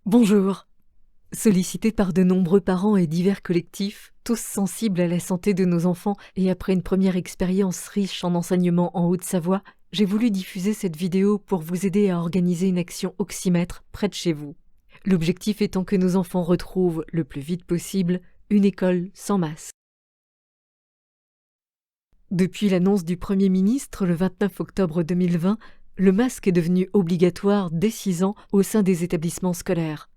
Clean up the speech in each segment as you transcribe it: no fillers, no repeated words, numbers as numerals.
Bonjour. Sollicité par de nombreux parents et divers collectifs, tous sensibles à la santé de nos enfants et après une première expérience riche en enseignement en Haute-Savoie, j'ai voulu diffuser cette vidéo pour vous aider à organiser une action oxymètre près de chez vous. L'objectif étant que nos enfants retrouvent, le plus vite possible, une école sans masque. Depuis l'annonce du Premier ministre le 29 octobre 2020, le masque est devenu obligatoire dès 6 ans au sein des établissements scolaires.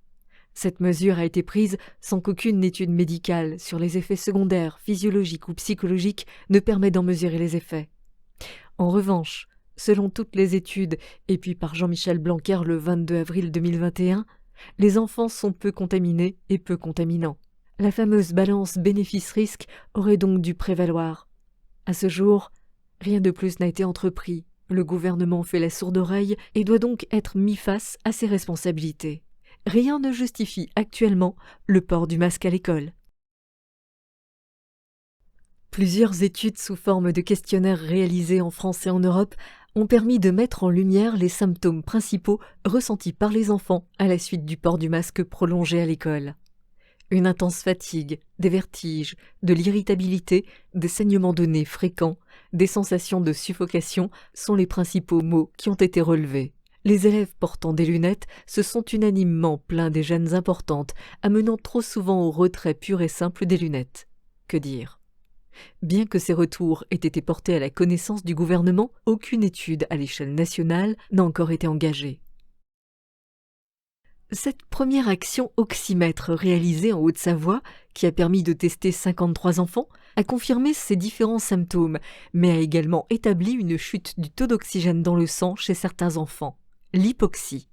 Cette mesure a été prise sans qu'aucune étude médicale sur les effets secondaires, physiologiques ou psychologiques ne permette d'en mesurer les effets. En revanche, selon toutes les études, et puis par Jean-Michel Blanquer le 22 avril 2021, les enfants sont peu contaminés et peu contaminants. La fameuse balance bénéfice-risque aurait donc dû prévaloir. À ce jour, rien de plus n'a été entrepris. Le gouvernement fait la sourde oreille et doit donc être mis face à ses responsabilités. Rien ne justifie actuellement le port du masque à l'école. Plusieurs études sous forme de questionnaires réalisés en France et en Europe ont permis de mettre en lumière les symptômes principaux ressentis par les enfants à la suite du port du masque prolongé à l'école. Une intense fatigue, des vertiges, de l'irritabilité, des saignements de nez fréquents, des sensations de suffocation sont les principaux maux qui ont été relevés. Les élèves portant des lunettes se sont unanimement plaints des gênes importantes, amenant trop souvent au retrait pur et simple des lunettes. Que dire ? Bien que ces retours aient été portés à la connaissance du gouvernement, aucune étude à l'échelle nationale n'a encore été engagée. Cette première action oxymètre réalisée en Haute-Savoie, qui a permis de tester 53 enfants, a confirmé ces différents symptômes, mais a également établi une chute du taux d'oxygène dans le sang chez certains enfants. L'hypoxie.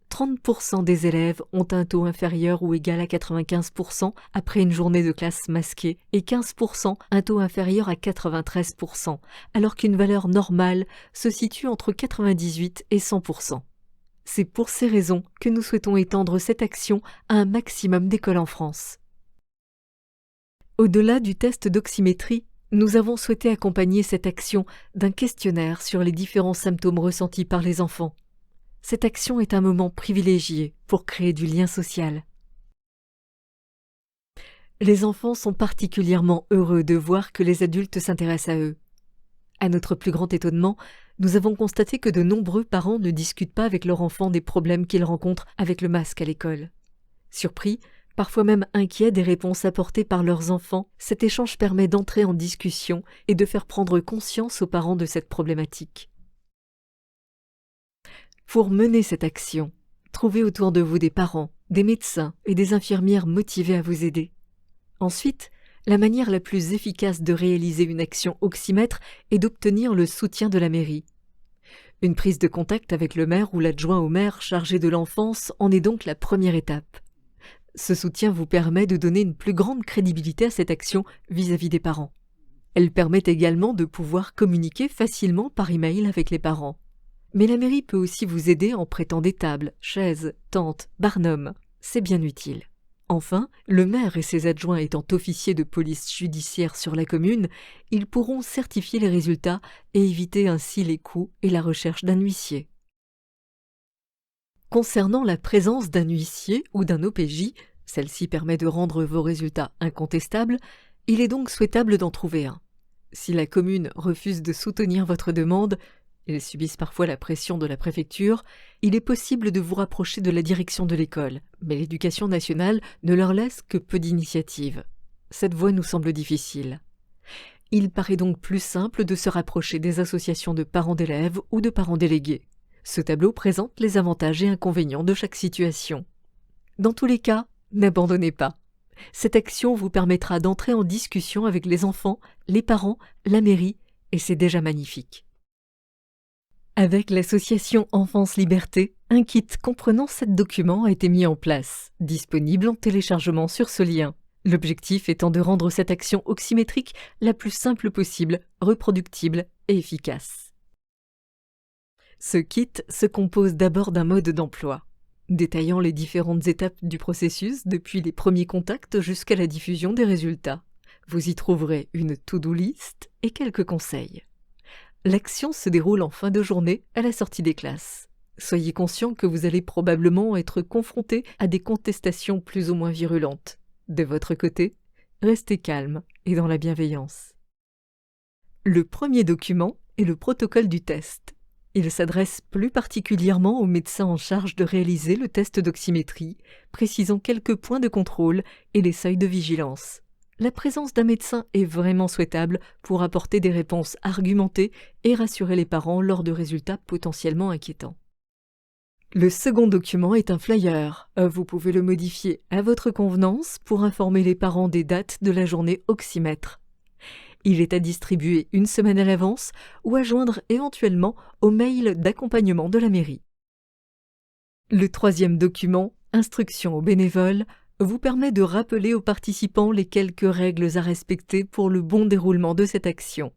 30% des élèves ont un taux inférieur ou égal à 95% après une journée de classe masquée et 15% un taux inférieur à 93%, alors qu'une valeur normale se situe entre 98 et 100%. C'est pour ces raisons que nous souhaitons étendre cette action à un maximum d'écoles en France. Au-delà du test d'oxymétrie, nous avons souhaité accompagner cette action d'un questionnaire sur les différents symptômes ressentis par les enfants. Cette action est un moment privilégié pour créer du lien social. Les enfants sont particulièrement heureux de voir que les adultes s'intéressent à eux. À notre plus grand étonnement, nous avons constaté que de nombreux parents ne discutent pas avec leur enfant des problèmes qu'ils rencontrent avec le masque à l'école. Surpris, parfois même inquiets des réponses apportées par leurs enfants, cet échange permet d'entrer en discussion et de faire prendre conscience aux parents de cette problématique. Pour mener cette action, trouvez autour de vous des parents, des médecins et des infirmières motivés à vous aider. Ensuite, la manière la plus efficace de réaliser une action oxymètre est d'obtenir le soutien de la mairie. Une prise de contact avec le maire ou l'adjoint au maire chargé de l'enfance en est donc la première étape. Ce soutien vous permet de donner une plus grande crédibilité à cette action vis-à-vis des parents. Elle permet également de pouvoir communiquer facilement par email avec les parents. Mais la mairie peut aussi vous aider en prêtant des tables, chaises, tentes, barnums. C'est bien utile. Enfin, le maire et ses adjoints étant officiers de police judiciaire sur la commune, ils pourront certifier les résultats et éviter ainsi les coûts et la recherche d'un huissier. Concernant la présence d'un huissier ou d'un OPJ, celle-ci permet de rendre vos résultats incontestables, il est donc souhaitable d'en trouver un. Si la commune refuse de soutenir votre demande, ils subissent parfois la pression de la préfecture, il est possible de vous rapprocher de la direction de l'école, mais l'Éducation nationale ne leur laisse que peu d'initiatives. Cette voie nous semble difficile. Il paraît donc plus simple de se rapprocher des associations de parents d'élèves ou de parents délégués. Ce tableau présente les avantages et inconvénients de chaque situation. Dans tous les cas, n'abandonnez pas. Cette action vous permettra d'entrer en discussion avec les enfants, les parents, la mairie, et c'est déjà magnifique. Avec l'association Enfance Liberté, un kit comprenant 7 documents a été mis en place, disponible en téléchargement sur ce lien. L'objectif étant de rendre cette action oxymétrique la plus simple possible, reproductible et efficace. Ce kit se compose d'abord d'un mode d'emploi, détaillant les différentes étapes du processus depuis les premiers contacts jusqu'à la diffusion des résultats. Vous y trouverez une to-do list et quelques conseils. L'action se déroule en fin de journée à la sortie des classes. Soyez conscient que vous allez probablement être confronté à des contestations plus ou moins virulentes. De votre côté, restez calme et dans la bienveillance. Le premier document est le protocole du test. Il s'adresse plus particulièrement aux médecins en charge de réaliser le test d'oxymétrie, précisant quelques points de contrôle et les seuils de vigilance. La présence d'un médecin est vraiment souhaitable pour apporter des réponses argumentées et rassurer les parents lors de résultats potentiellement inquiétants. Le second document est un flyer. Vous pouvez le modifier à votre convenance pour informer les parents des dates de la journée oxymètre. Il est à distribuer une semaine à l'avance ou à joindre éventuellement au mail d'accompagnement de la mairie. Le troisième document, Instruction aux bénévoles, vous permet de rappeler aux participants les quelques règles à respecter pour le bon déroulement de cette action.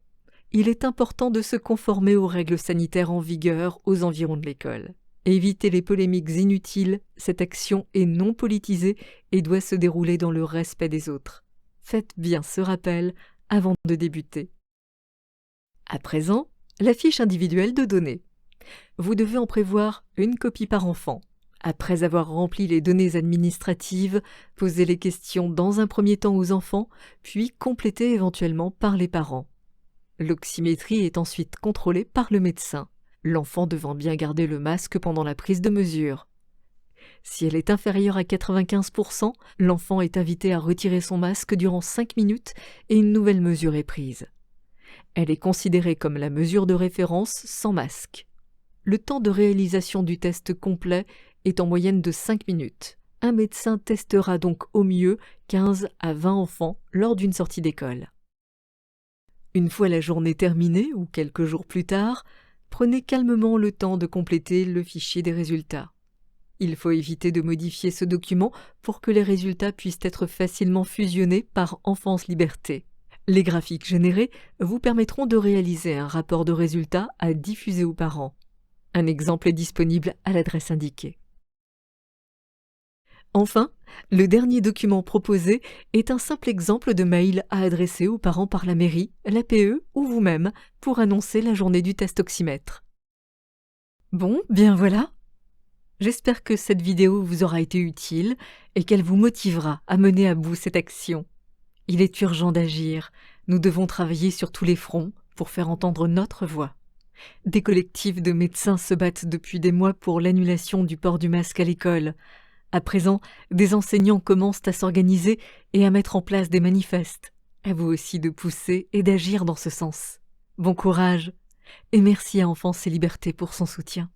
Il est important de se conformer aux règles sanitaires en vigueur aux environs de l'école. Évitez les polémiques inutiles, cette action est non politisée et doit se dérouler dans le respect des autres. Faites bien ce rappel avant de débuter. À présent, la fiche individuelle de données. Vous devez en prévoir une copie par enfant. Après avoir rempli les données administratives, posez les questions dans un premier temps aux enfants, puis complétez éventuellement par les parents. L'oxymétrie est ensuite contrôlée par le médecin, l'enfant devant bien garder le masque pendant la prise de mesure. Si elle est inférieure à 95%, l'enfant est invité à retirer son masque durant 5 minutes et une nouvelle mesure est prise. Elle est considérée comme la mesure de référence sans masque. Le temps de réalisation du test complet est en moyenne de 5 minutes. Un médecin testera donc au mieux 15 à 20 enfants lors d'une sortie d'école. Une fois la journée terminée ou quelques jours plus tard, prenez calmement le temps de compléter le fichier des résultats. Il faut éviter de modifier ce document pour que les résultats puissent être facilement fusionnés par Enfance Liberté. Les graphiques générés vous permettront de réaliser un rapport de résultats à diffuser aux parents. Un exemple est disponible à l'adresse indiquée. Enfin, le dernier document proposé est un simple exemple de mail à adresser aux parents par la mairie, l'APE ou vous-même pour annoncer la journée du test oxymètre. Bon, bien voilà. J'espère que cette vidéo vous aura été utile et qu'elle vous motivera à mener à bout cette action. Il est urgent d'agir. Nous devons travailler sur tous les fronts pour faire entendre notre voix. Des collectifs de médecins se battent depuis des mois pour l'annulation du port du masque à l'école. À présent, des enseignants commencent à s'organiser et à mettre en place des manifestes. À vous aussi de pousser et d'agir dans ce sens. Bon courage et merci à Enfance et Liberté pour son soutien.